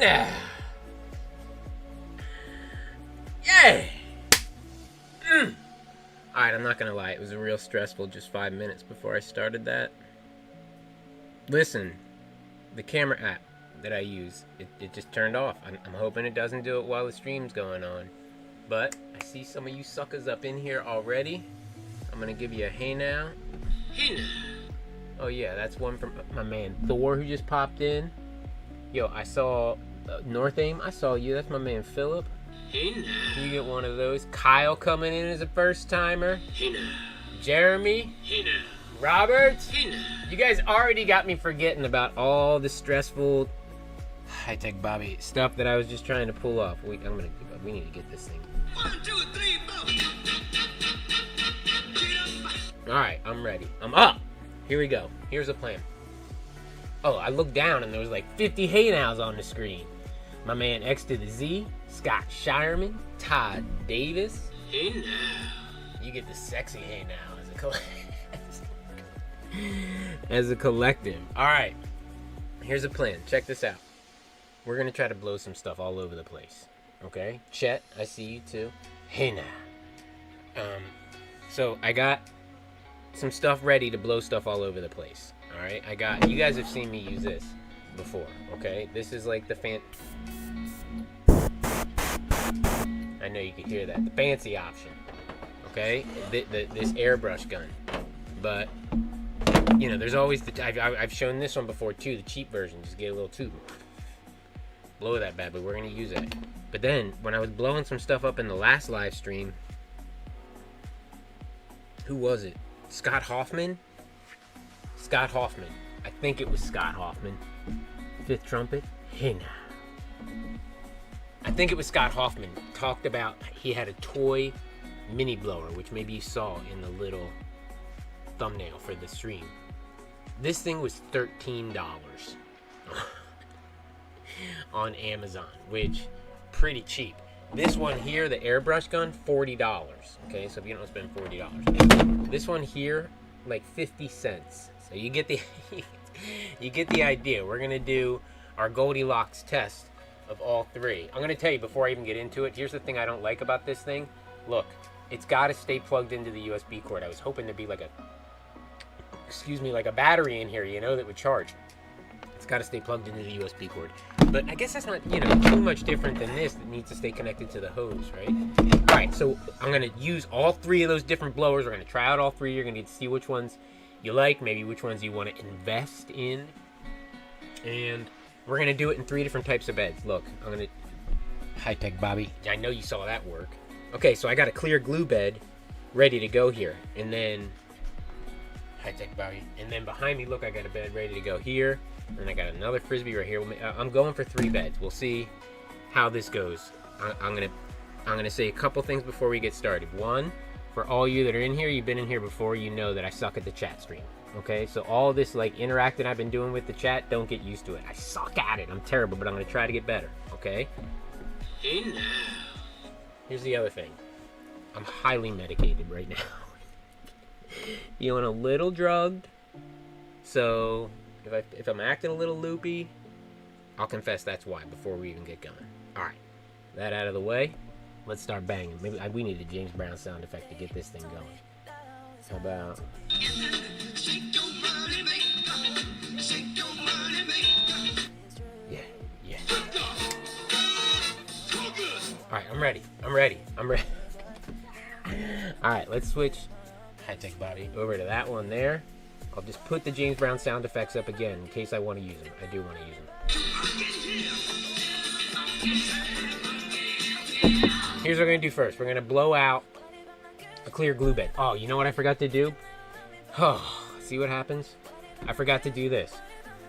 Now. Yay! Alright, I'm not gonna lie, it was a real stressful just 5 minutes before I started that. Listen, the camera app that I use, it just turned off. I'm hoping it doesn't do it while the stream's going on. But I see some of you suckers up in here already. I'm gonna give you a hey now. Hey now. Oh yeah, that's one from my man Thor who just popped in. Yo, I saw North Aim. I saw you. That's my man Philip. Hey now. You get one of those. Kyle coming in as a first timer. Hey now. Jeremy. Hey now. Robert. Hey now. You guys already got me forgetting about all the stressful high-tech Bobby stuff that I was just trying to pull off. We need to get this thing. 1, 2, 3, 4. All right, I'm ready. I'm up. Here we go. Here's the plan. Oh, I looked down and there was like 50 hey nows on the screen. My man X to the Z, Scott Shireman, Todd Davis. Hey now. You get the sexy hey now as a collective. All right, here's a plan. Check this out. We're gonna try to blow some stuff all over the place. Okay, Chet, I see you too. Hey now. So I got some stuff ready to blow stuff all over the place. All right, you guys have seen me use this before, okay? This is like the I know you can hear that. The fancy option, okay? This airbrush gun. But, you know, there's always I've shown this one before too, the cheap version. Just get a little tube. Blow that bad boy, we're gonna use that. But then, when I was blowing some stuff up in the last live stream, who was it? Scott Hoffman? Scott Hoffman. I think it was Scott Hoffman. Fifth trumpet. Hey now. I think it was Scott Hoffman. Talked about he had a toy mini blower, which maybe you saw in the little thumbnail for the stream. This thing was $13 on Amazon, which pretty cheap. This one here, the airbrush gun, $40. Okay, so if you don't spend $40. This one here, like 50 cents. So you get the you get the idea. We're gonna do our Goldilocks test of all three. I'm gonna tell you before I even get into it. Here's the thing I don't like about this thing. Look, it's got to stay plugged into the USB cord. I was hoping there'd be like a battery in here, you know, that would charge. It's got to stay plugged into the USB cord. But I guess that's not, you know, too much different than this that needs to stay connected to the hose, right? All right, so I'm gonna use all three of those different blowers. We're gonna try out all three. You're gonna need to see which ones you like, maybe which ones you want to invest in, and we're gonna do it in 3 different types of beds. Look, I'm gonna high-tech Bobby. I know you saw that work. Okay, so I got a clear glue bed ready to go here, and then high-tech Bobby, and then behind me, look, I got a bed ready to go here, and I got another frisbee right here. I'm going for 3 beds. We'll see how this goes. I'm gonna say a couple things before we get started. One, for all you that are in here, you've been in here before, you know that I suck at the chat stream. Okay, so all this like interacting I've been doing with the chat, don't get used to it. I suck at it. I'm terrible, but I'm gonna try to get better. Okay. Hey now. Here's the other thing. I'm highly medicated right now. Feeling a little drugged. So if I'm acting a little loopy, I'll confess that's why before we even get going. All right, that out of the way. Let's start banging. Maybe we need a James Brown sound effect to get this thing going. How about? I'm ready. All right, let's switch high-tech body over to that one there. I'll just put the James Brown sound effects up again in case I want to use them. I do want to use them. Here's what we're going to do first. We're going to blow out a clear glue bed. Oh, you know what I forgot to do? Oh, see what happens? I forgot to do this.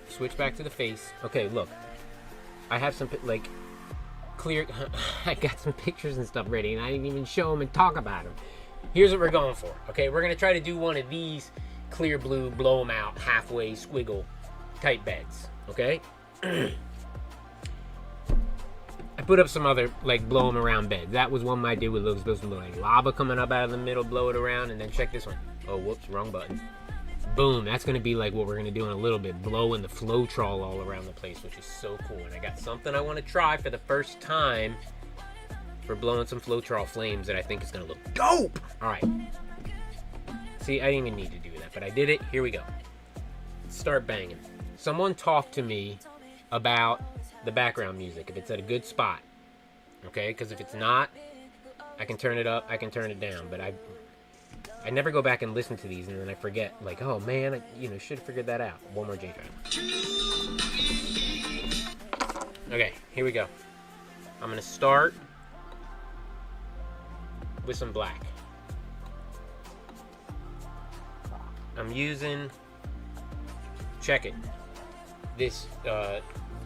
Switch back to the face. Okay, look. I have some, like, clear... I got some pictures and stuff ready, and I didn't even show them and talk about them. Here's what we're going for. Okay, we're going to try to do one of these clear blue, blow them out, halfway squiggle type beds. Okay? I put up some other, like, blow them around beds. That was one I did with those like lava coming up out of the middle, blow it around, and then check this one. Oh, whoops, wrong button. Boom, that's going to be like what we're going to do in a little bit, blowing the flow troll all around the place, which is so cool. And I got something I want to try for the first time for blowing some flow troll flames that I think is going to look dope. All right. See, I didn't even need to do that, but I did it. Here we go. Let's start banging. Someone talk to me about the background music, if it's at a good spot. Okay, because if it's not, I can turn it up, I can turn it down, but I never go back and listen to these, and then I forget, like, oh man, I, should have figured that out. One more James Brown. Okay, here we go. I'm gonna start with some black. I'm using, check it, this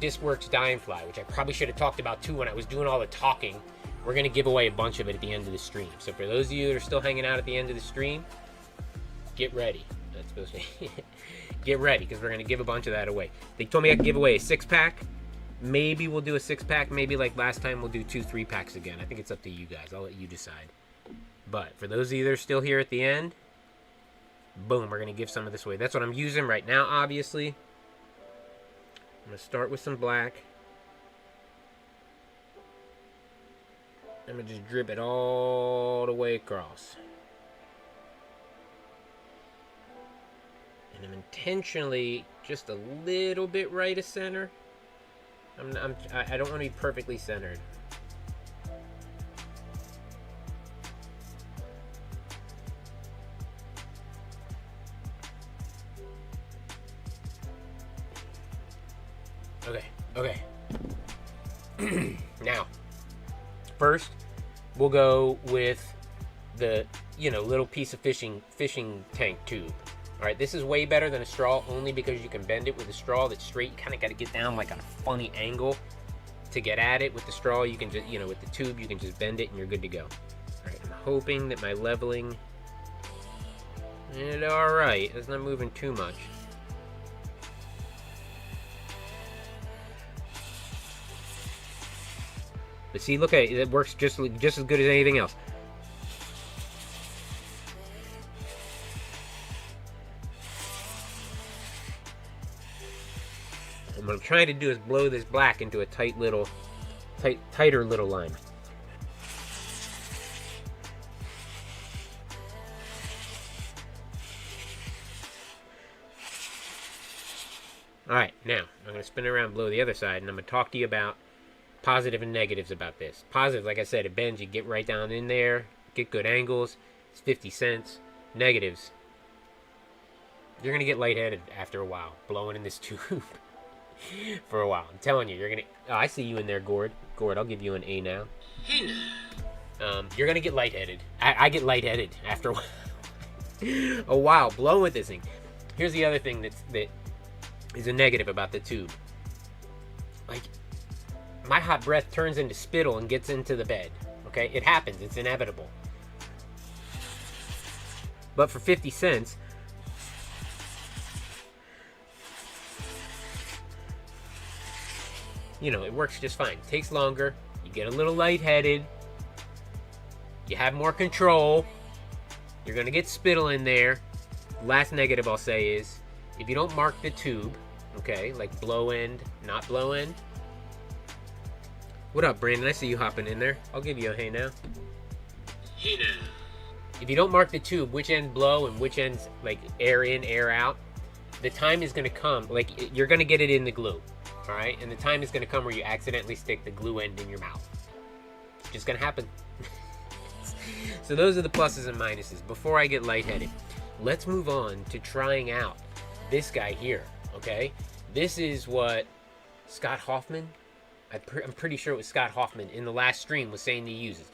Discworks Dime Fly, which I probably should have talked about too when I was doing all the talking. We're going to give away a bunch of it at the end of the stream. So for those of you that are still hanging out at the end of the stream, get ready. That's supposed to be get ready, because we're going to give a bunch of that away. They told me I could give away a 6-pack. Maybe we'll do a 6-pack. Maybe like last time we'll do 2 3-packs again. I think it's up to you guys. I'll let you decide. But for those of you that are still here at the end, boom, we're going to give some of this away. That's what I'm using right now, obviously. I'm going to start with some black. I'm going to just drip it all the way across. And I'm intentionally just a little bit right of center. I don't want to be perfectly centered. Okay. Now, first, we'll go with the, little piece of fishing tank tube. All right, this is way better than a straw, only because you can bend it with a straw that's straight. You kind of got to get down like on a funny angle to get at it. With the straw, you can just, with the tube, you can just bend it and you're good to go. All right, I'm hoping that my leveling is all right. It's not moving too much. But see, look at it. It works just as good as anything else. And what I'm trying to do is blow this black into a tighter little line. All right, now I'm going to spin it around, blow the other side, and I'm going to talk to you about positive and negatives about this. Positive, like I said, it bends. You get right down in there, get good angles. It's 50 cents. Negatives, you're going to get lightheaded after a while, blowing in this tube for a while. I'm telling you, you're going to... Oh, I see you in there, Gord. Gord, I'll give you an A now. Hey now. You're going to get lightheaded. I get lightheaded after a while blowing with this thing. Here's the other thing that is a negative about the tube. Like, my hot breath turns into spittle and gets into the bed. Okay? It happens. It's inevitable. But for 50 cents, it works just fine. It takes longer. You get a little lightheaded. You have more control. You're going to get spittle in there. Last negative I'll say is, if you don't mark the tube, okay, like blow end, not blow end. What up, Brandon? I see you hopping in there. I'll give you a hey now. Hey now. If you don't mark the tube, which end blow and which end's like air in, air out, the time is going to come, like you're going to get it in the glue, all right? And the time is going to come where you accidentally stick the glue end in your mouth. just gonna happen. So those are the pluses and minuses. Before I get lightheaded, let's move on to trying out this guy here, okay? This is what Scott Hoffman, I'm pretty sure it was Scott Hoffman in the last stream was saying he uses.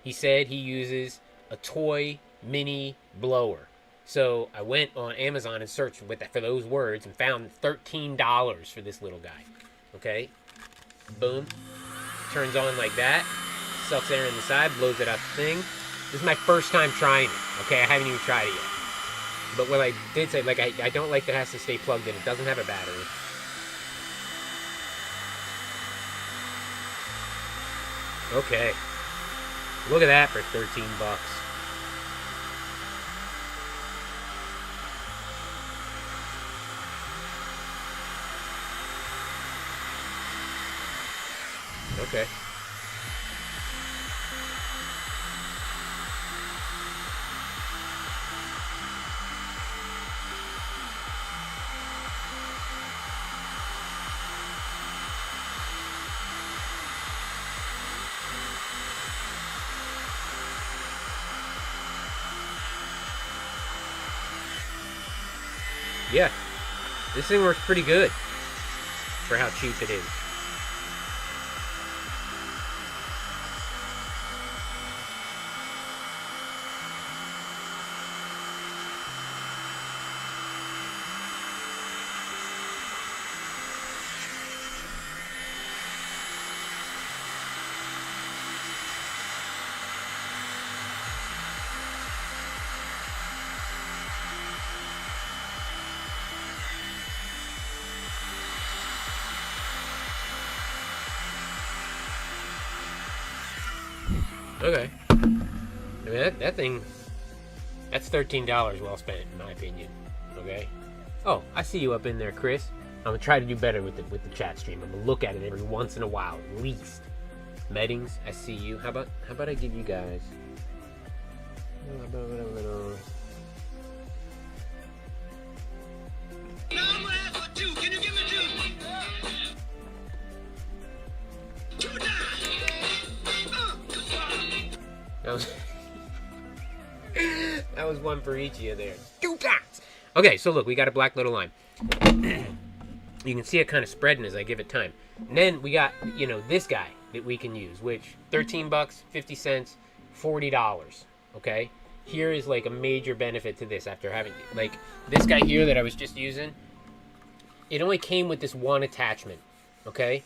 He said he uses a toy mini blower. So I went on Amazon and searched for those words and found $13 for this little guy, okay? Boom. Turns on like that. Sucks air in the side, blows it out the thing. This is my first time trying it, okay? I haven't even tried it yet. But what I did say, like, I don't like that it has to stay plugged in. It doesn't have a battery. Okay. Look at that for 13 bucks. Okay. Yeah, this thing works pretty good for how cheap it is. Okay. I mean, that thing, that's $13 well spent, in my opinion. Okay? Oh, I see you up in there, Chris. I'm gonna try to do better with the chat stream. I'm gonna look at it every once in a while, at least. Meddings, I see you. How about I give you guys... That was one for each of you there. 2 times. Okay, so look, we got a black little line. You can see it kind of spreading as I give it time. And then we got, you know, this guy that we can use, which 13 bucks, 50 cents, $40. Okay? Here is like a major benefit to this after having, like, this guy here that I was just using. It only came with this one attachment. Okay?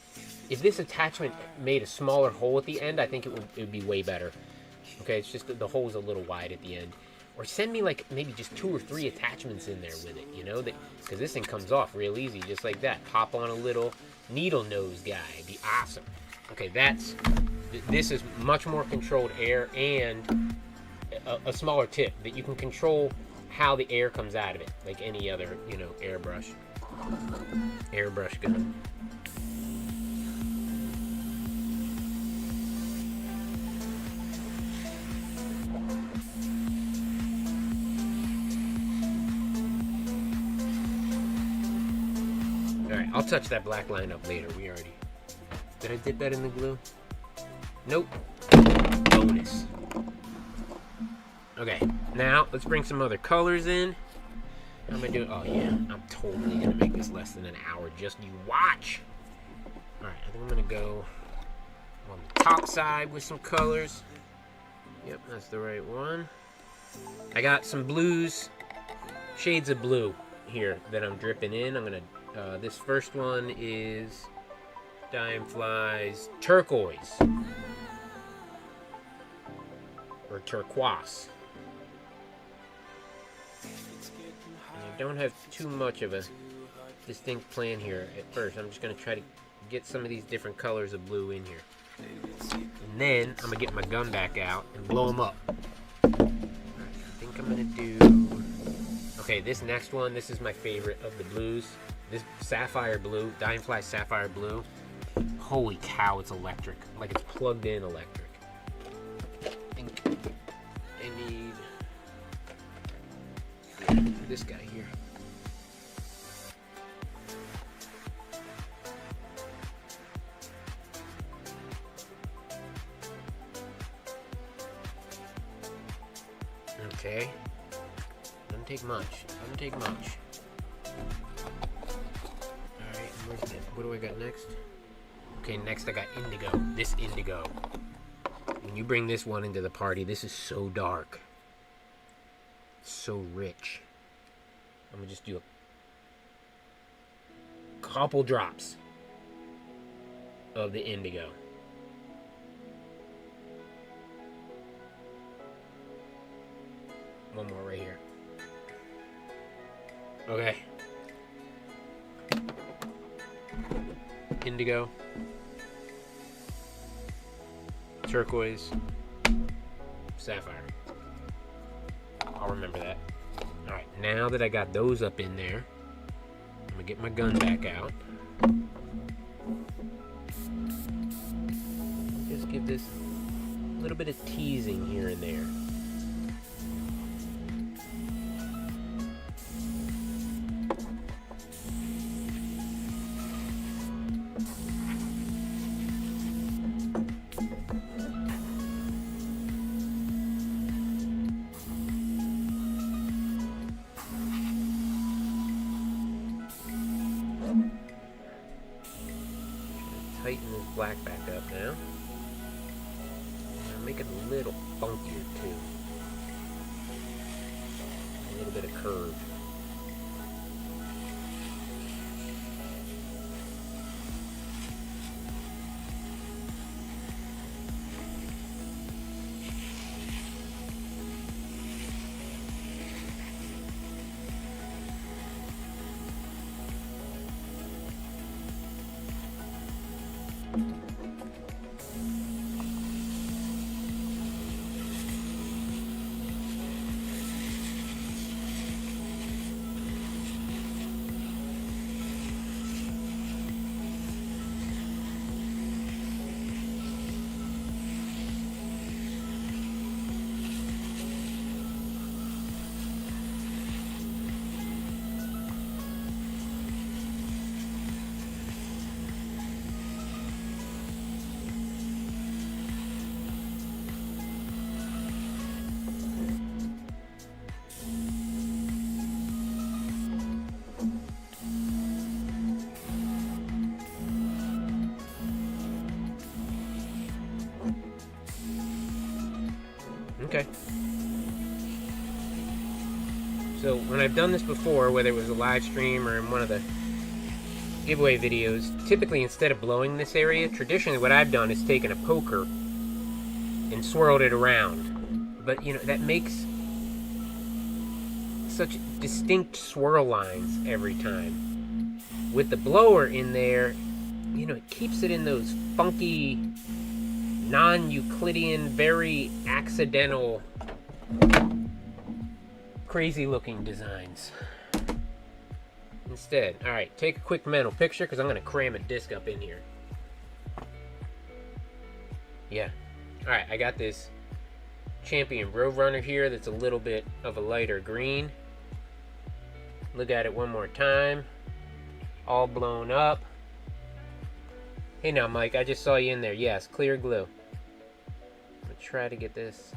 If this attachment made a smaller hole at the end, I think it would be way better. Okay, it's just the hole's a little wide at the end. Or send me like maybe just 2 or 3 attachments in there with it, you know? Because this thing comes off real easy, just like that. Pop on a little needle nose guy. It'd be awesome. Okay, this is much more controlled air and a smaller tip that you can control how the air comes out of it, like any other, you know, airbrush gun. Alright, I'll touch that black line up later. Did I dip that in the glue? Nope. Bonus. Okay, now let's bring some other colors in. How am I doing? Oh yeah, I'm totally gonna make this less than an hour. Just you watch. Alright, I think I'm gonna go on the top side with some colors. Yep, that's the right one. I got some blues, shades of blue here that I'm dripping in. I'm gonna this first one is Dimefly's turquoise or turquoise. I don't have too much of a distinct plan here at first. I'm just going to try to get some of these different colors of blue in here. And then I'm going to get my gun back out and blow them up. Alright, I think I'm going to do... Okay, this next one, this is my favorite of the blues. This sapphire blue, Dimefly sapphire blue. Holy cow, it's electric. Like it's plugged in electric. I think I need this guy here. much. Doesn't take much. Alright, what do I got next? Okay, next I got indigo. This indigo. When you bring this one into the party, this is so dark. So rich. I'm gonna just do a couple drops of the indigo. One more right here. Okay. Indigo. Turquoise. Sapphire. I'll remember that. Alright, now that I got those up in there, I'm gonna get my gun back out. Just give this a little bit of teasing here and there. Tighten this black back up now. Make it a little funkier too. A little bit of curve. Okay. So when I've done this before, whether it was a live stream or in one of the giveaway videos, typically instead of blowing this area, traditionally what I've done is taken a poker and swirled it around. But, you know, that makes such distinct swirl lines every time. With the blower in there, you know, it keeps it in those funky, non-Euclidean, very accidental, crazy looking designs. Instead, alright, take a quick mental picture because I'm going to cram a disc up in here. Yeah. Alright, I got this Champion Roadrunner here that's a little bit of a lighter green. Look at it one more time. All blown up. Hey now, Mike, I just saw you in there. Yes, clear glue. I'm going to try to get this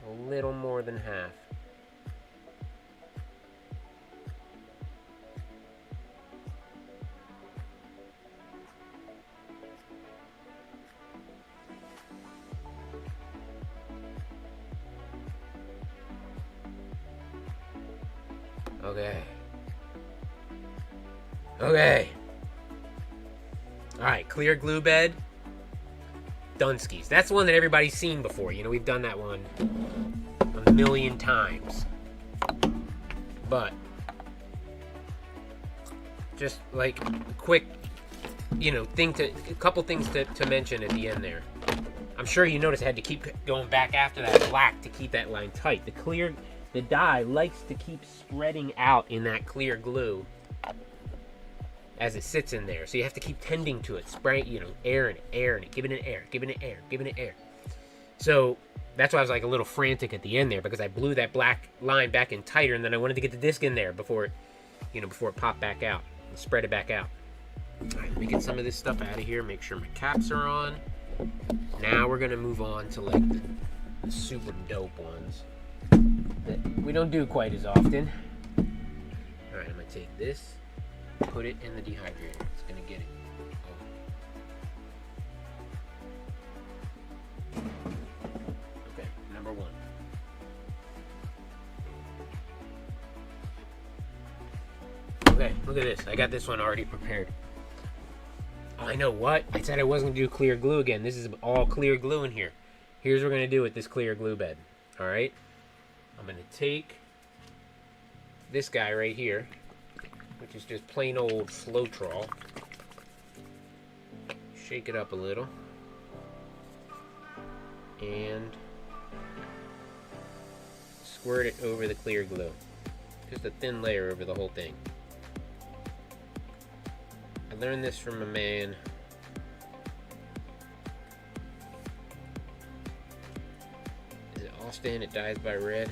a little more than half. Okay. Okay. Alright, clear glue bed. Dunskies. That's the one that everybody's seen before. You know, we've done that one a million times. But, just like a quick, you know, a couple things to mention at the end there. I'm sure you noticed I had to keep going back after that black to keep that line tight. The dye likes to keep spreading out in that clear glue as it sits in there. So you have to keep tending to it, spraying, you know, air in it, giving it air. So that's why I was like a little frantic at the end there, because I blew that black line back in tighter, and then I wanted to get the disc in there before it popped back out and spread it back out. All right, let me get some of this stuff out of here, make sure my caps are on. Now we're gonna move on to like the super dope ones. that we don't do quite as often. All right, I'm gonna take this, put it in the dehydrator. It's gonna get it. Okay, number one. Okay, look at this. I got this one already prepared. I know what? I said I wasn't gonna do clear glue again. This is all clear glue in here. Here's what we're gonna do with this clear glue bed. All right, I'm gonna take this guy right here, which is just plain old Floetrol. Shake it up a little, and squirt it over the clear glue. Just a thin layer over the whole thing. I learned this from a man. Is it Austin? It Dies by Red.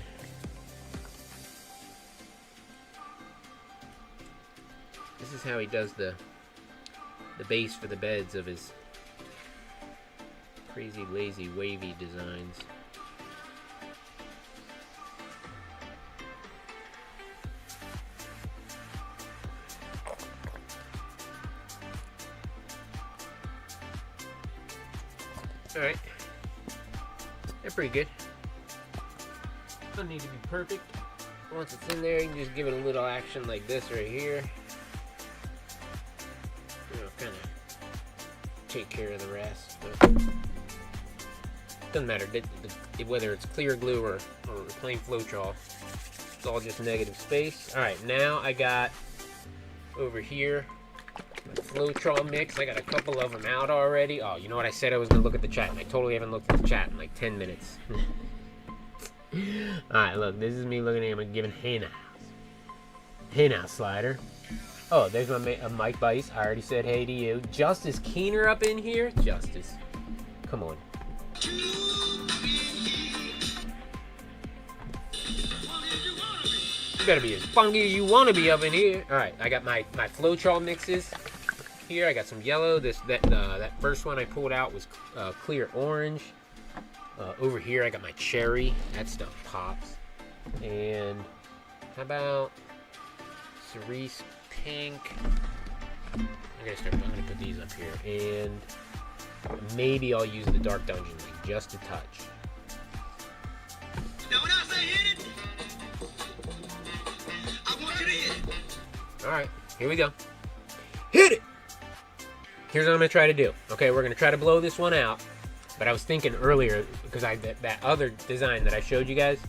This is how he does the base for the beds of his crazy, lazy, wavy designs. Alright, they're pretty good. Doesn't need to be perfect. Once it's in there, you can just give it a little action like this right here. You know, kind of take care of the rest. But doesn't matter whether it's clear glue or plain Floetrol. It's all just negative space. Alright, now I got over here my Floetrol mix. I got a couple of them out already. Oh, you know what? I said I was going to look at the chat, and I totally haven't looked at the chat in like 10 minutes. Alright, look. This is me looking at him and giving hey now slider. Oh, there's my Mike Bice. I already said hey to you. Justice Keener up in here? Justice. Come on. You better be as funky as you want to be up in here. Alright, I got my Floetrol mixes. Here I got some yellow. That first one I pulled out was clear orange. Over here I got my cherry. That stuff pops. And how about cerise pink? I'm gonna put these up here. And maybe I'll use the dark dungeon league just a touch. Now when I say hit it, I want you to hit it. Alright, here we go. Hit it! Here's what I'm going to try to do. Okay, we're going to try to blow this one out. But I was thinking earlier, because that other design that I showed you guys,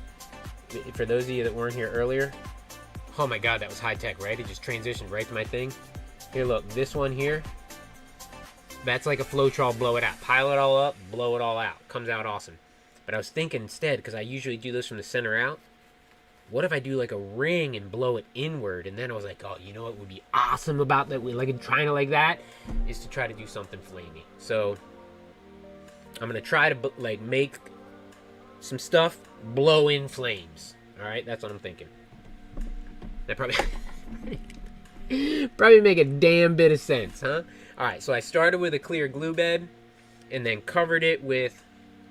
for those of you that weren't here earlier, oh my god, that was high tech, right? It just transitioned right to my thing. Here, look, this one here, that's like a Floetrol blow it out. Pile it all up, blow it all out. Comes out awesome. But I was thinking instead, because I usually do this from the center out, what if I do like a ring and blow it inward? And then I was like, oh, you know what would be awesome about that? Like trying to like that is to try to do something flamey. So I'm gonna try to like make some stuff blow in flames. All right, that's what I'm thinking. That probably probably make a damn bit of sense, huh? All right, so I started with a clear glue bed, and then covered it with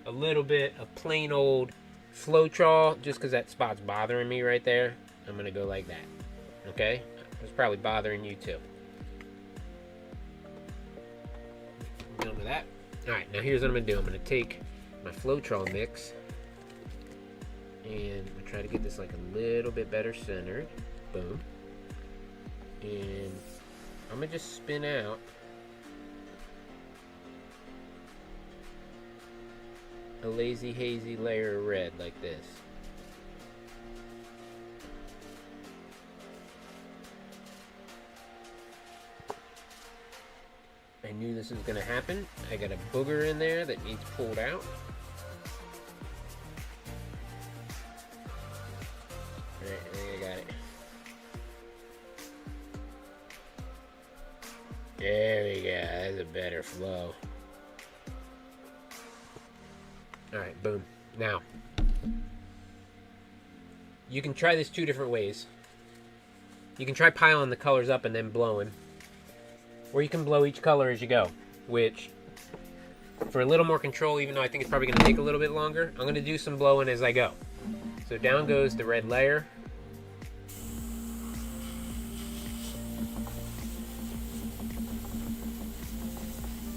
a little bit of plain old Floetrol, just because that spot's bothering me right there. I'm gonna go like that. Okay, it's probably bothering you too. Done with that. All right, now here's what I'm gonna do. I'm gonna take my Floetrol mix, and I'm gonna try to get this like a little bit better centered. Boom. And I'm gonna just spin out a lazy hazy layer of red like this. I knew this was gonna happen. I got a booger in there that needs pulled out. Alright, I think I got it. There we go, that's a better flow. Alright, boom. Now, you can try this two different ways. You can try piling the colors up and then blowing. Or you can blow each color as you go. Which, for a little more control, even though I think it's probably going to take a little bit longer, I'm going to do some blowing as I go. So down goes the red layer.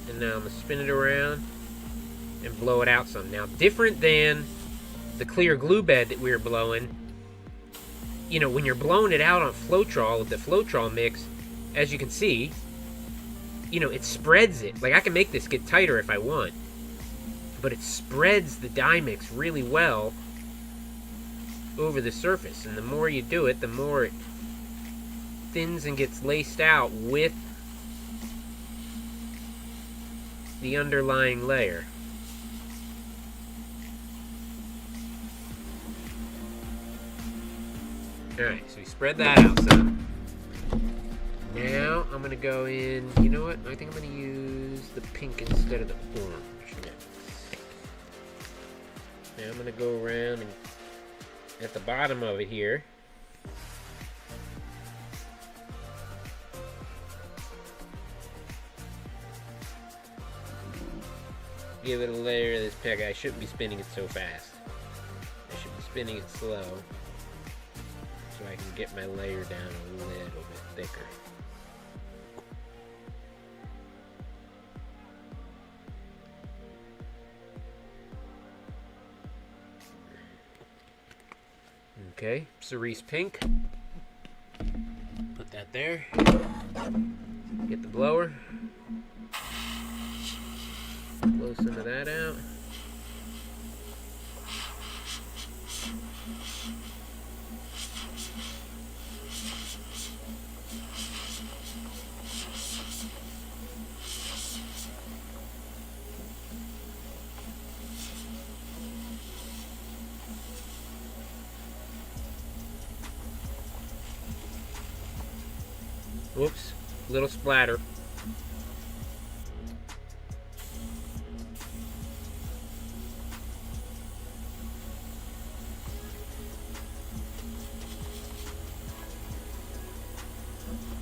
And now I'm going to spin it around and blow it out some. Now, different than the clear glue bed that we were blowing, you know, when you're blowing it out on Floetrol with the Floetrol mix, as you can see, you know, it spreads it. Like, I can make this get tighter if I want, but it spreads the dye mix really well over the surface. And the more you do it, the more it thins and gets laced out with the underlying layer. Alright, so we spread that out some. Now I'm going to go in, you know what? I think I'm going to use the pink instead of the orange next. Now I'm going to go around and at the bottom of it here, give it a layer of this pink. I shouldn't be spinning it so fast. I should be spinning it slow so I can get my layer down a little bit thicker. Okay, cerise pink. Put that there. Get the blower. Blow some of that out. Whoops, little splatter.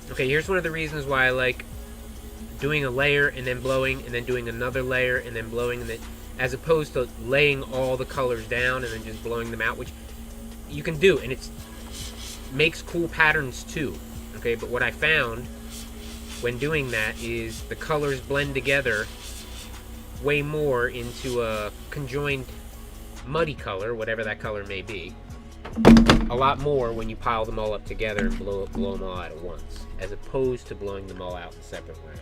Okay, here's one of the reasons why I like doing a layer and then blowing and then doing another layer and then blowing, and then, as opposed to laying all the colors down and then just blowing them out, which you can do, and it makes cool patterns too. Okay, but what I found when doing that is the colors blend together way more into a conjoined muddy color, whatever that color may be, a lot more when you pile them all up together and blow them all out at once, as opposed to blowing them all out in separate rounds.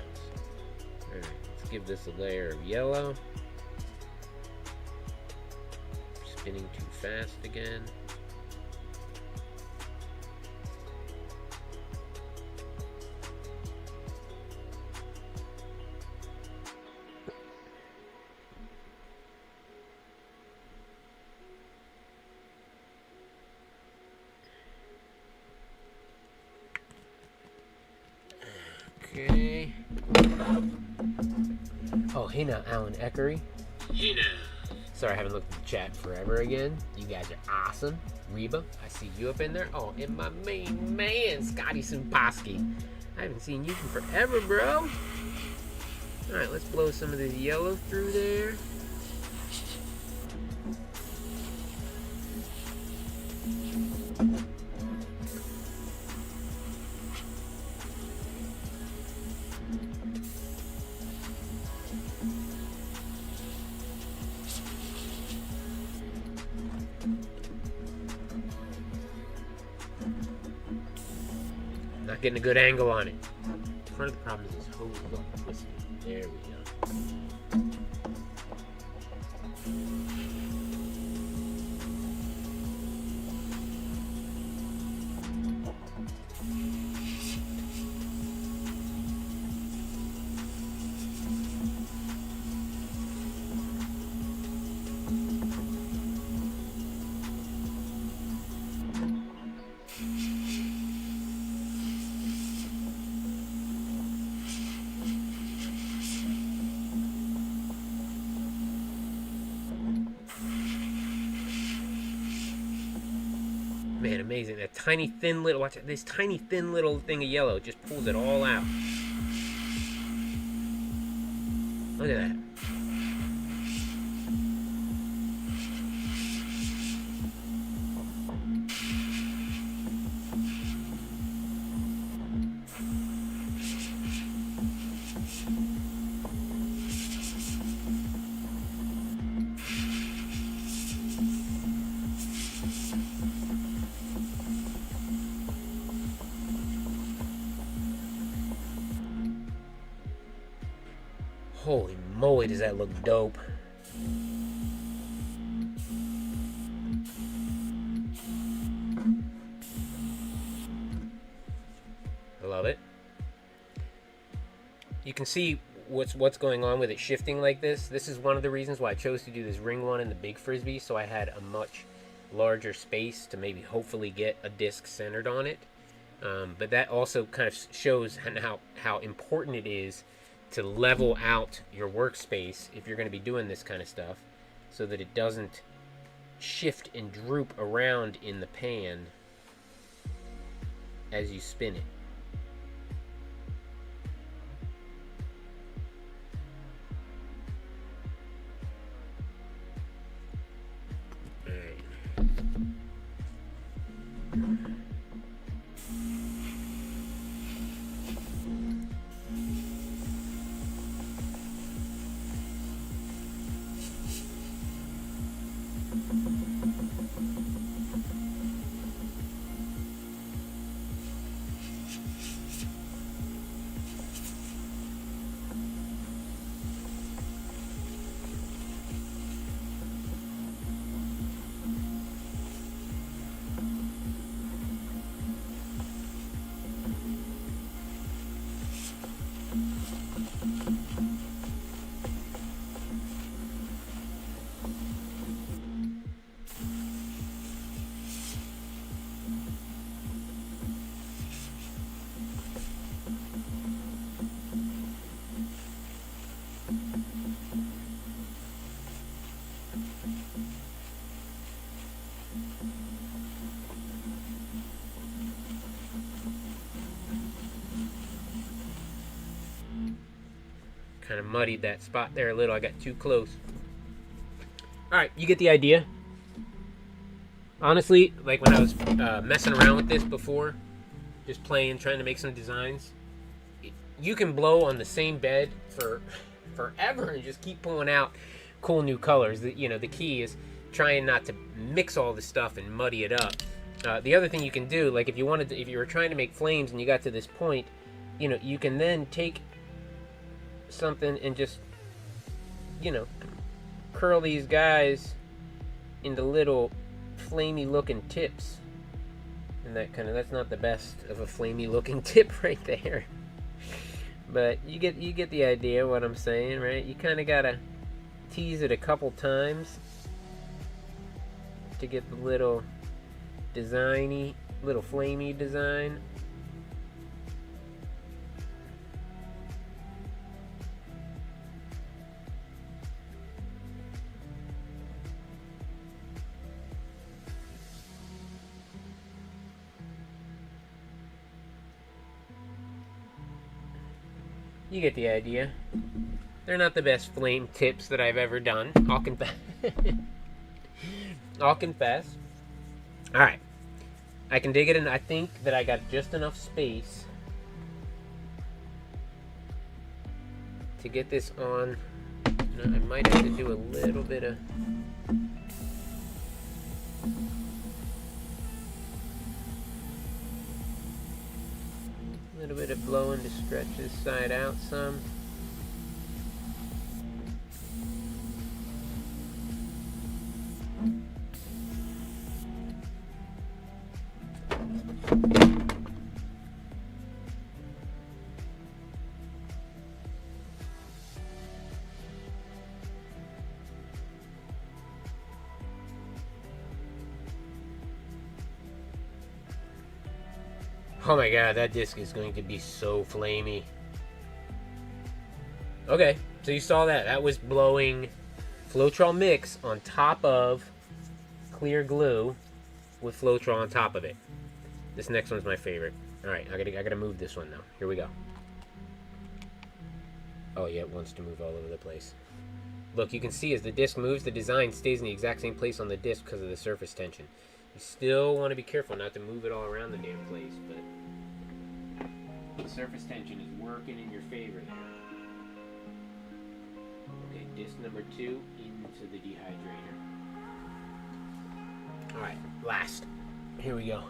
Alright, let's give this a layer of yellow. Spinning too fast again. Okay. Oh, hey now, Alan Eckery. Hey now. Sorry, I haven't looked at the chat forever again. You guys are awesome. Reba, I see you up in there. Oh, and my main man, Scotty Sumpaski. I haven't seen you in forever, bro. Alright, let's blow some of this yellow through there. Not getting a good angle on it. Part of the problem is this hose is all twisted. There we go. Man, amazing. That tiny thin little, watch it, this tiny thin little thing of yellow just pulls it all out. Look at that. Holy moly, does that look dope. I love it. You can see what's going on with it shifting like this. This is one of the reasons why I chose to do this ring one and the big frisbee, so I had a much larger space to maybe hopefully get a disc centered on it. But that also kind of shows how important it is to level out your workspace if you're going to be doing this kind of stuff, so that it doesn't shift and droop around in the pan as you spin it. Kind of muddied that spot there a little. I got too close. Alright, you get the idea. Honestly, like when I was messing around with this before, just playing, trying to make some designs, you can blow on the same bed for forever and just keep pulling out cool new colors. You know, the key is trying not to mix all this stuff and muddy it up. The other thing you can do, like if you were trying to make flames and you got to this point, you know, you can then take something and just, you know, curl these guys into little flamey looking tips, and that's not the best of a flamey looking tip right there, but you get the idea what I'm saying, right? You kind of gotta tease it a couple times to get the little designy, little flamey design. You get the idea. They're not the best flame tips that I've ever done. I'll confess. I'll confess. Alright. I can dig it, and I think that I got just enough space to get this on. I might have to do a little bit of... little bit of blowing to stretch this side out some. Oh my god, that disc is going to be so flamey. Okay, so you saw that. That was blowing Floetrol mix on top of clear glue with Floetrol on top of it. This next one's my favorite. Alright, I gotta move this one now. Here we go. Oh yeah, it wants to move all over the place. Look, you can see as the disc moves, the design stays in the exact same place on the disc because of the surface tension. You still want to be careful not to move it all around the damn place, but the surface tension is working in your favor there. Okay, disc number 2 into the dehydrator. Alright, last. Here we go.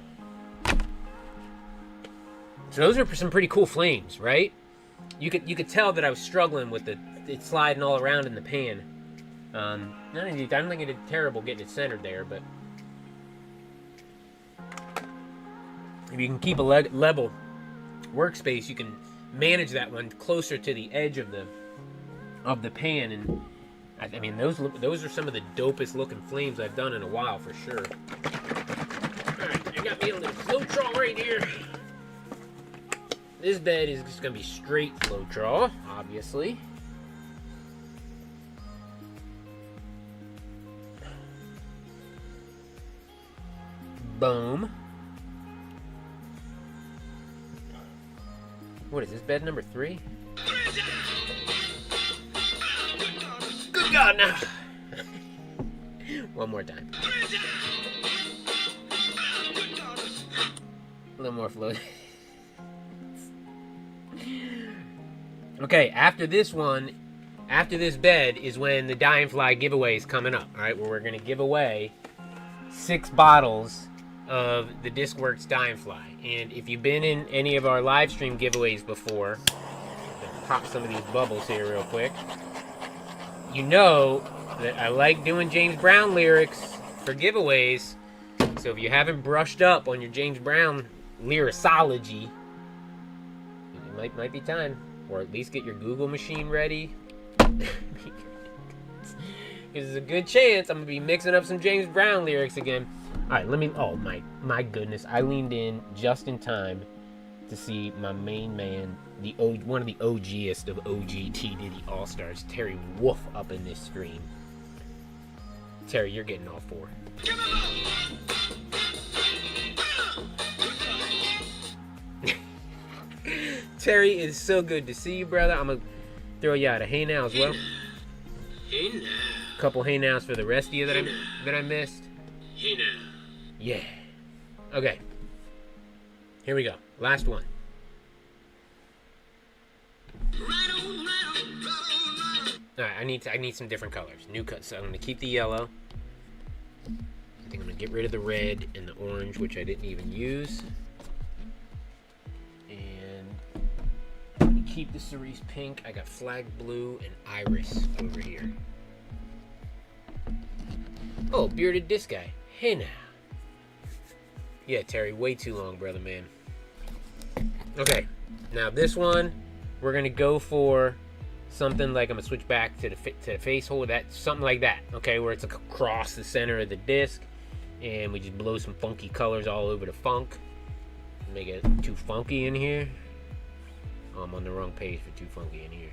So those are some pretty cool flames, right? you could tell that I was struggling with it sliding all around in the pan. I don't think I did terrible getting it centered there, but if you can keep a level workspace, you can manage that one closer to the edge of the pan. And I mean, those are some of the dopest looking flames I've done in a while for sure. All right, I got me a little flow trawl right here. This bed is just gonna be straight flow trawl, obviously. Boom. What is this, bed number 3? Good God, now. One more time. A little more flow. Okay, after this bed is when the Dying Fly giveaway is coming up. All right, where we're gonna give away 6 bottles of the Discworks Dying Fly. And if you've been in any of our live stream giveaways before, pop some of these bubbles here real quick. You know that I like doing James Brown lyrics for giveaways. So if you haven't brushed up on your James Brown lyricology, it might be time. Or at least get your Google machine ready. Because there's a good chance I'm going to be mixing up some James Brown lyrics again. Alright, oh my goodness. I leaned in just in time to see my main man, one of the OGest of OG TDIDI All-Stars, Terry Wolf, up in this stream. Terry, you're getting all 4. Terry, it's so good to see you, brother. I'm going to throw you out a hey now as well. Hey now. Couple hey nows for the rest of you that I missed. Hey now. Yeah. Okay. Here we go. Last one. Alright, I need some different colors. New cuts. So I'm gonna keep the yellow. I think I'm gonna get rid of the red and the orange, which I didn't even use. And keep the cerise pink. I got flag blue and iris over here. Oh, bearded disc guy. Hey now. Yeah, Terry, way too long, brother, man. Okay, now this one, we're gonna go for something like, I'm gonna switch back to the face hole. Something like that. Okay, where it's like across the center of the disc, and we just blow some funky colors all over the funk. Make it too funky in here. Oh, I'm on the wrong page for too funky in here.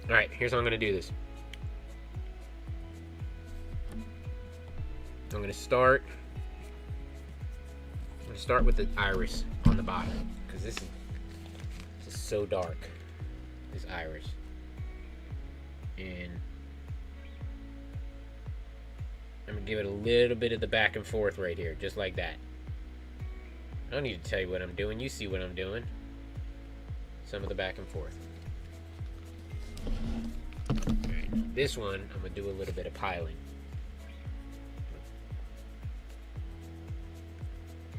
All right, here's how I'm gonna do this. I'm gonna start with the iris on the bottom, because this is so dark, this iris. And I'm gonna give it a little bit of the back and forth right here, just like that. I don't need to tell you what I'm doing. You see what I'm doing. Some of the back and forth. Alright, this one, I'm gonna do a little bit of piling.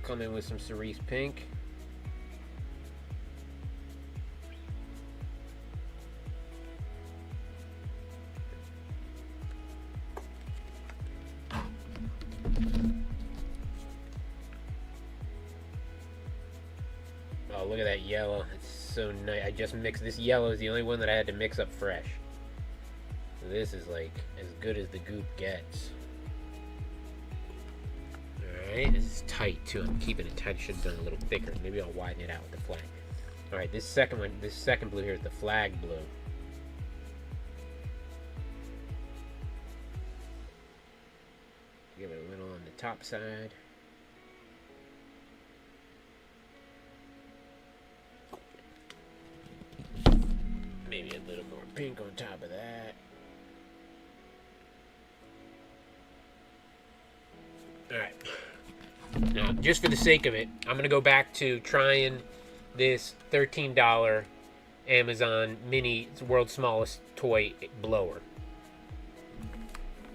Come in with some cerise pink. Oh, look at that yellow. It's so nice. I just mixed this yellow. Is the only one that I had to mix up fresh. So this is like as good as the goop gets. Alright, this is tight too. I'm keeping it tight. I should have done a little thicker. Maybe I'll widen it out with the flag. Alright, this second blue here is the flag blue. Give it a little on the top side. Maybe a little more pink on top of that. Alright. Now, just for the sake of it, I'm going to go back to trying this $13 Amazon Mini World's Smallest Toy Blower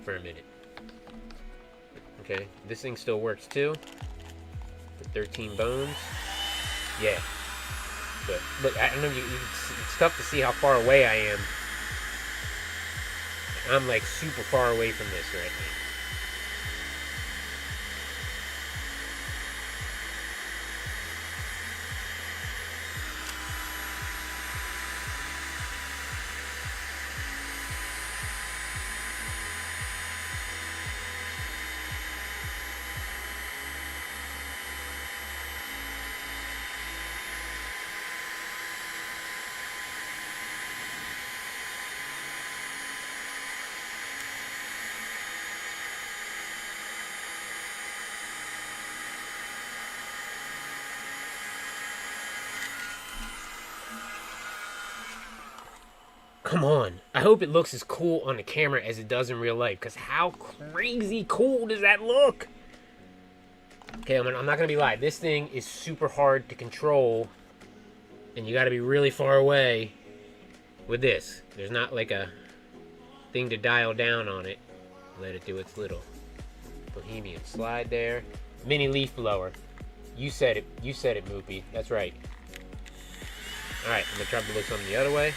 for a minute. Okay, this thing still works too. 13 bones. Yeah. But look, I don't know. It's tough to see how far away I am. I'm like super far away from this right now. Come on. I hope it looks as cool on the camera as it does in real life. Because how crazy cool does that look? Okay, I'm not going to be lying. This thing is super hard to control. And you got to be really far away with this. There's not like a thing to dial down on it. Let it do its little bohemian slide there. Mini leaf blower. You said it. You said it, Moopy. That's right. Alright, I'm going to try to look something the other way.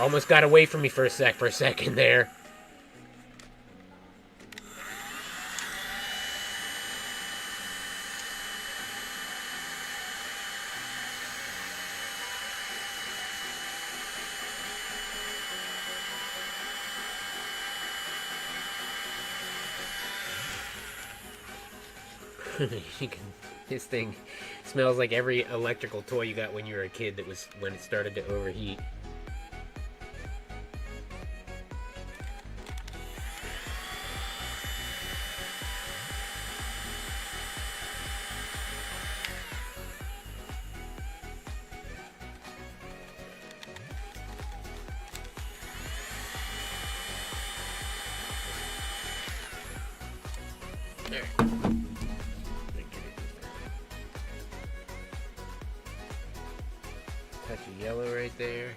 Almost got away from me for a second there. This thing smells like every electrical toy you got when you were a kid that was when it started to overheat. There. Touch of yellow right there.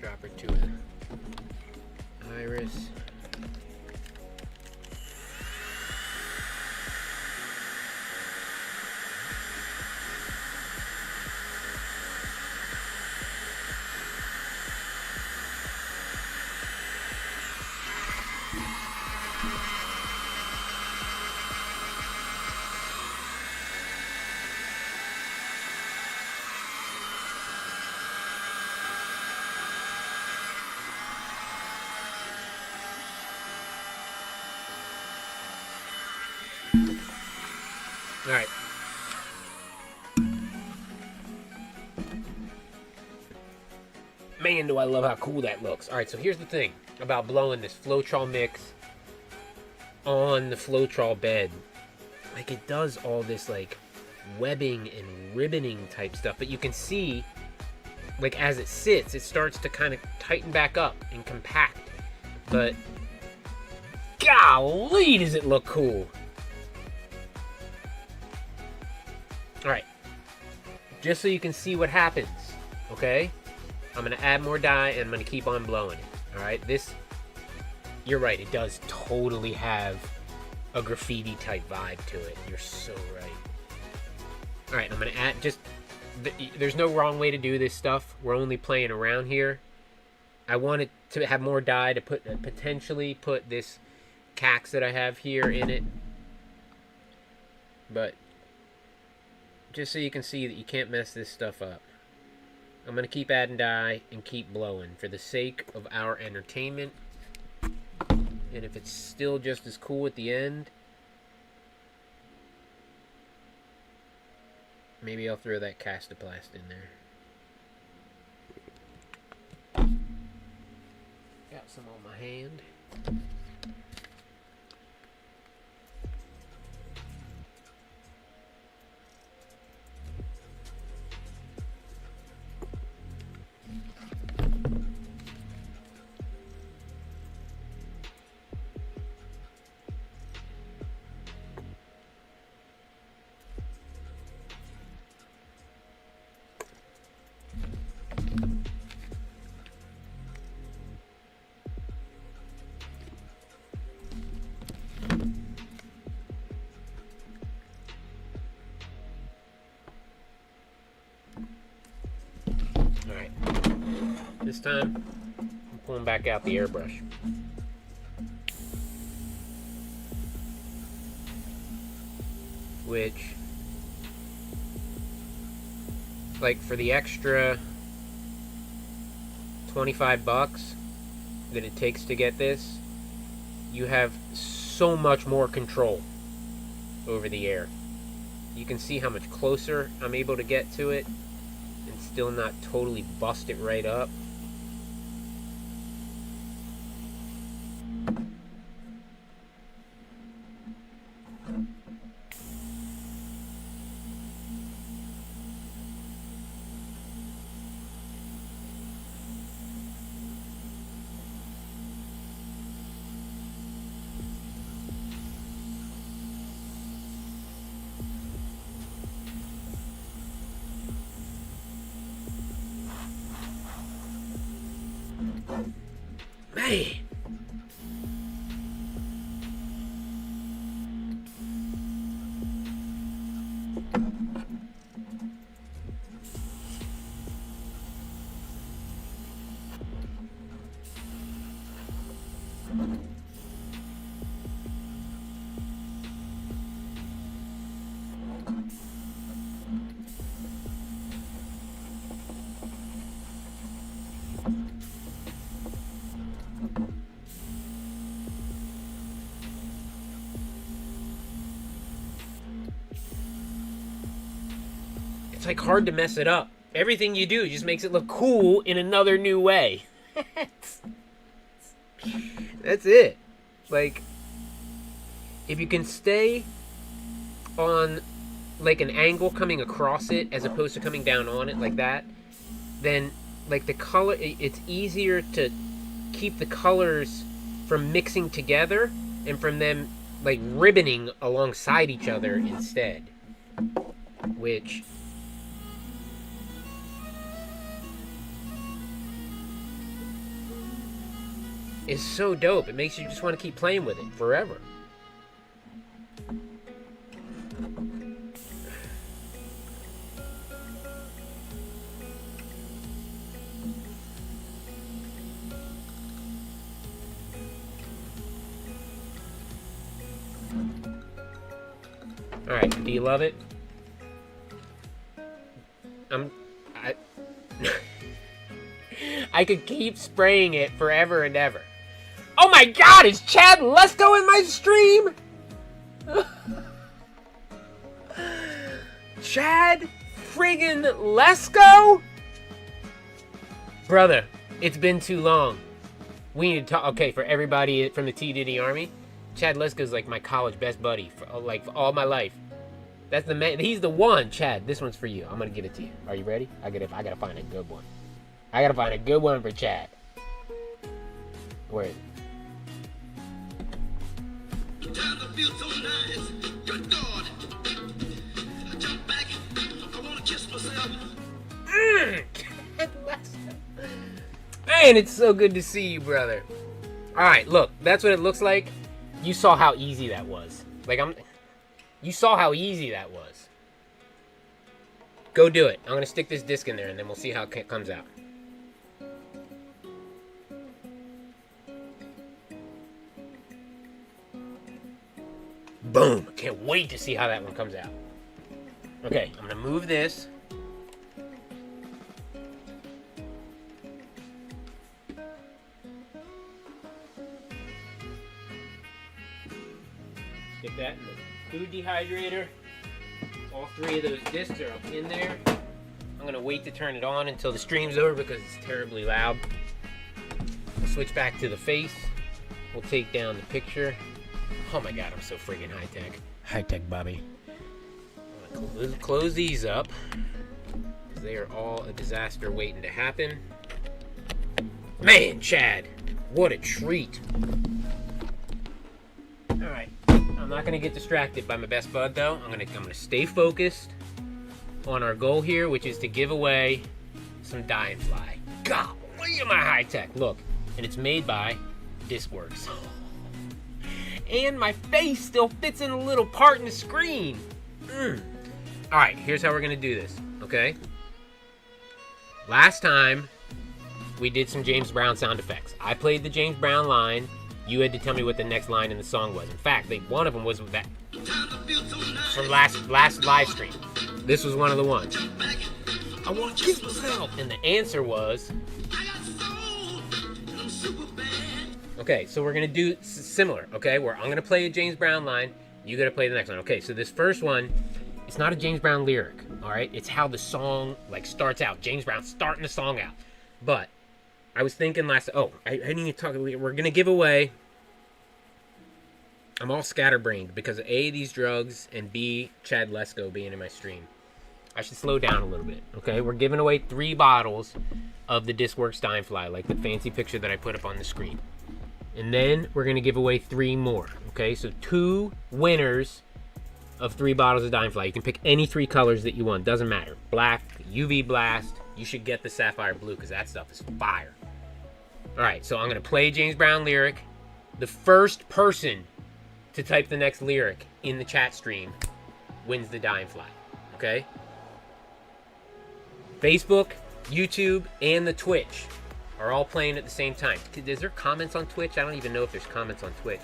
Drop her to an iris. All right. Man, do I love how cool that looks. All right, so here's the thing about blowing this Floetrol mix on the Floetrol bed. Like, it does all this, like, webbing and ribboning type stuff, but you can see, like, as it sits, it starts to kind of tighten back up and compact. But, golly, does it look cool. Alright, just so you can see what happens, okay? I'm going to add more dye and I'm going to keep on blowing it, alright? This, you're right, it does totally have a graffiti type vibe to it. You're so right. Alright, I'm going to add, there's no wrong way to do this stuff. We're only playing around here. I wanted to have more dye to potentially put this cax that I have here in it. But just so you can see that you can't mess this stuff up. I'm going to keep adding dye and keep blowing for the sake of our entertainment. And if it's still just as cool at the end, maybe I'll throw that Castoplast in there. Got some on my hand. this time, I'm pulling back out the airbrush. Which, like, for the extra 25 bucks that it takes to get this, you have so much more control over the air. You can see how much closer I'm able to get to it and still not totally bust it right up. Man. It's like hard to mess it up. Everything you do just makes it look cool in another new way. That's it. Like, if you can stay on like an angle coming across it as opposed to coming down on it like that, then like the color, it's easier to keep the colors from mixing together and from them like ribboning alongside each other instead, which is so dope. It makes you just want to keep playing with it forever. Alright, do you love it? I could keep spraying it forever and ever. Oh my god, is Chad Lesko in my stream? Chad friggin' Lesko? Brother, it's been too long. We need to talk. Okay, for everybody from the TDIDI army, Chad Lesko's like my college best buddy for all my life. That's the man. He's the one. Chad, this one's for you. I'm gonna give it to you. Are you ready? I gotta find a good one. I gotta find a good one for Chad. Where is it? So nice. Good God. I jump back. I wanna kiss myself. Man, it's so good to see you, brother. Alright, look, that's what it looks like. You saw how easy that was. You saw how easy that was. Go do it. I'm gonna stick this disc in there and then we'll see how it comes out. Boom! Can't wait to see how that one comes out. Okay, I'm gonna move this. Stick that in the food dehydrator. All three of those discs are up in there. I'm gonna wait to turn it on until the stream's over because it's terribly loud. We'll switch back to the face. We'll take down the picture. Oh my god, I'm so friggin' high-tech. High-tech, Bobby. I'm gonna close these up. They are all a disaster waiting to happen. Man, Chad, what a treat. Alright, I'm not gonna get distracted by my best bud though. I'm gonna stay focused on our goal here, which is to give away some dye and fly. God, look at my high-tech. Look, and it's made by Discworks. And my face still fits in a little part in the screen. Alright, here's how we're gonna do this, okay? Last time, we did some James Brown sound effects. I played the James Brown line. You had to tell me what the next line in the song was. In fact, one of them was that from last live stream. This was one of the ones. I want to kiss myself. And the answer was... Okay, so we're going to do similar, okay? Where I'm going to play a James Brown line. You got to play the next one. Okay, so this first one, it's not a James Brown lyric, all right? It's how the song, like, starts out. James Brown starting the song out. But I was thinking I didn't even talk. We're going to give away... I'm all scatterbrained because of A, these drugs, and B, Chad Lesko being in my stream. I should slow down a little bit, okay? We're giving away 3 bottles of the Discworks Dimefly, like the fancy picture that I put up on the screen. And then we're going to give away 3 more, okay? So 2 winners of 3 bottles of Dimefly. You can pick any 3 colors that you want. Doesn't matter. Black, UV Blast. You should get the Sapphire Blue because that stuff is fire. All right, so I'm going to play James Brown lyric. The first person to type the next lyric in the chat stream wins the Dimefly, okay? Facebook, YouTube, and the Twitch are all playing at the same time. Is there comments on Twitch? I don't even know if there's comments on Twitch.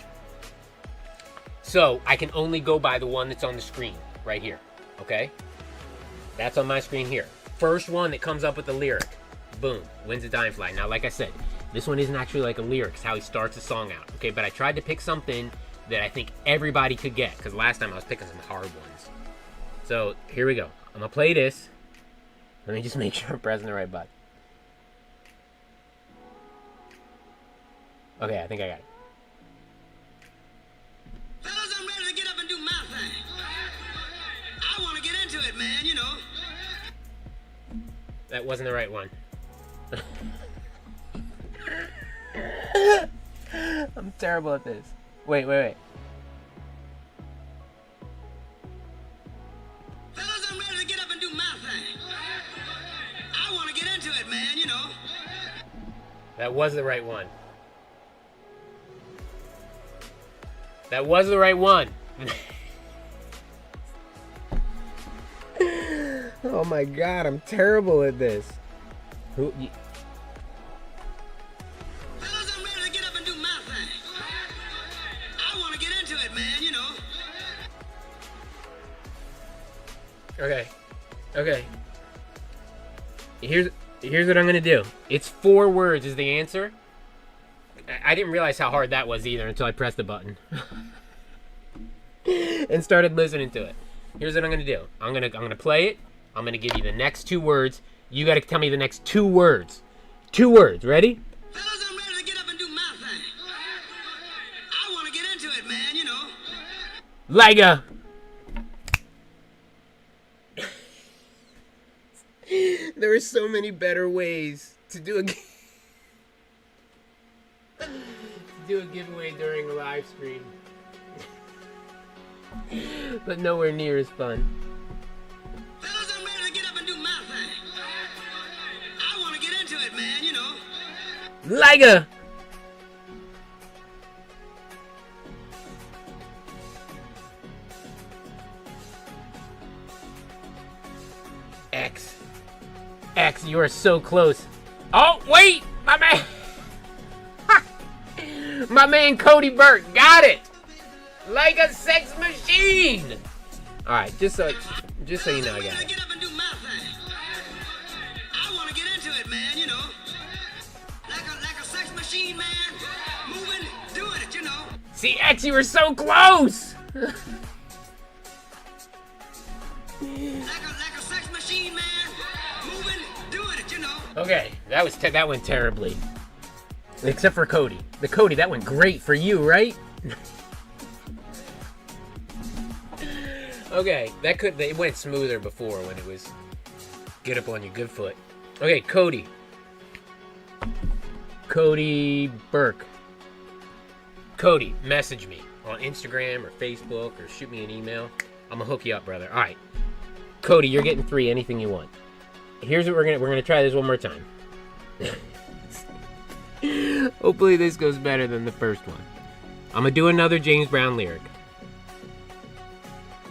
So I can only go by the one that's on the screen right here, okay? That's on my screen here. First one that comes up with the lyric, boom, wins the Dimefly. Now, like I said, this one isn't actually like a lyric. It's how he starts a song out, okay? But I tried to pick something that I think everybody could get, because last time I was picking some hard ones. So here we go. I'm gonna play this. Let me just make sure I'm pressing the right button. Okay, I think I got it. Fellas, I'm ready to get up and do my thing. I want to get into it, man, you know. That wasn't the right one. I'm terrible at this. Wait. Fellas, I'm ready to get up and do my thing. I want to get into it, man, you know. That was the right one. That was the right one. Oh my god, I'm terrible at this. Fellas, I'm ready to get up and do my thing. I want to get into it, man, you know. Okay. Here's what I'm gonna do. It's 4 words is the answer. I didn't realize how hard that was either until I pressed the button. And started listening to it. Here's what I'm gonna do. I'm gonna play it. I'm gonna give you the next 2 words. You gotta tell me the next 2 words. 2 words, ready? Fellas, I'm ready to get up and do my thing. I want to get into it, man, you know. Liga. There are so many better ways to do a giveaway during a live stream. But nowhere near as fun. Fellas, I'm ready to get up and do my thing. I want to get into it, man, you know. Liga. X, you are so close. Oh, wait! My man! My man Cody Burke got it! Like a sex machine! Alright, just so you know I got it. Get up and do my thing. I want to get into it, man, you know. Like a sex machine, man. Moving, doing it, you know. See, X, you were so close! Like a sex machine, man. Moving, doing it, you know. Okay, that went terribly. Except for Cody. Cody, that went great for you, right? Okay, it went smoother before when it was get up on your good foot. Okay, Cody Burke. Cody, message me on Instagram or Facebook or shoot me an email. I'm gonna hook you up, brother. All right, Cody, you're getting 3. Anything you want. Here's what we're gonna try this one more time. Hopefully this goes better than the first one. I'm gonna do another James Brown lyric.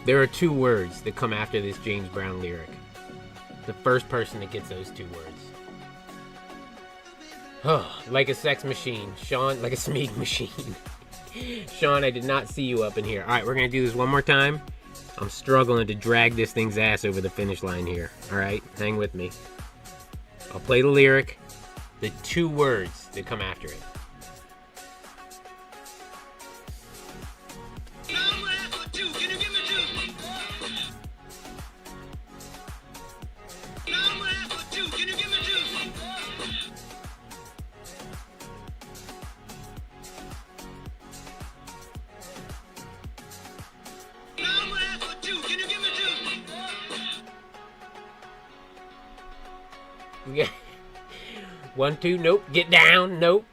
There are 2 words that come after this James Brown lyric. The first person that gets those 2 words. Oh, like a sex machine. Sean, like a smeg machine. Sean, I did not see you up in here. All right, we're going to do this one more time. I'm struggling to drag this thing's ass over the finish line here. All right, hang with me. I'll play the lyric, the 2 words that come after it. Yeah. 1, 2, nope. Get down, nope.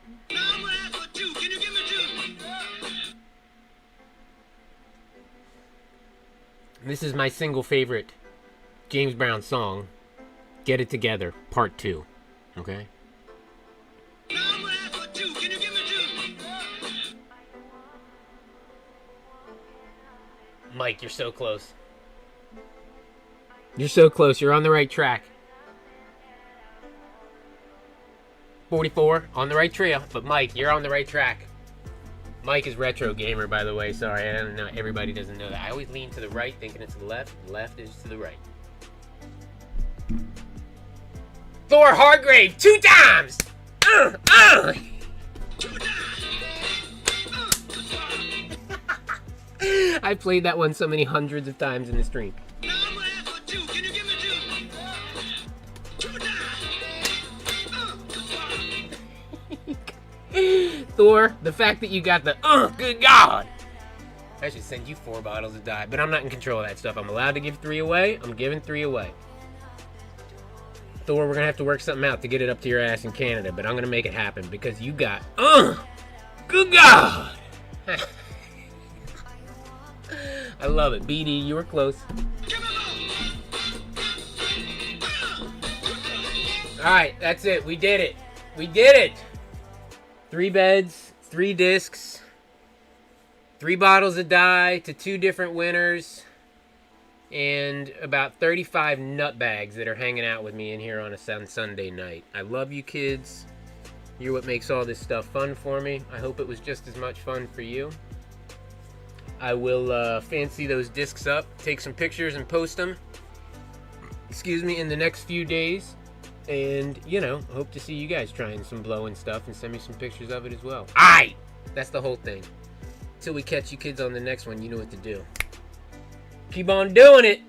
This is my single favorite James Brown song, Get It Together, Part 2. Okay? Mike, you're so close. You're so close. You're on the right track. 44, on the right trail. But Mike, you're on the right track. Mike is retro gamer, by the way. Sorry, I don't know. Everybody doesn't know that. I always lean to the right, thinking it's the left. The left is to the right. Thor Hargrave, 2 times! 2 times! I played that one so many hundreds of times in the stream. Thor, the fact that you got the good God. I should send you 4 bottles of dye, but I'm not in control of that stuff. I'm allowed to give 3 away. I'm giving 3 away. Thor, we're gonna have to work something out to get it up to your ass in Canada, but I'm gonna make it happen because you got good God. I love it. BD, you were close. Alright, that's it. We did it. We did it. 3 beds, 3 discs, 3 bottles of dye to 2 different winners, and about 35 nut bags that are hanging out with me in here on a Sunday night. I love you kids. You're what makes all this stuff fun for me. I hope it was just as much fun for you. I will fancy those discs up, take some pictures and post them, in the next few days. And, you know, hope to see you guys trying some blowing stuff and send me some pictures of it as well. Aight! That's the whole thing. Till we catch you kids on the next one, you know what to do. Keep on doing it!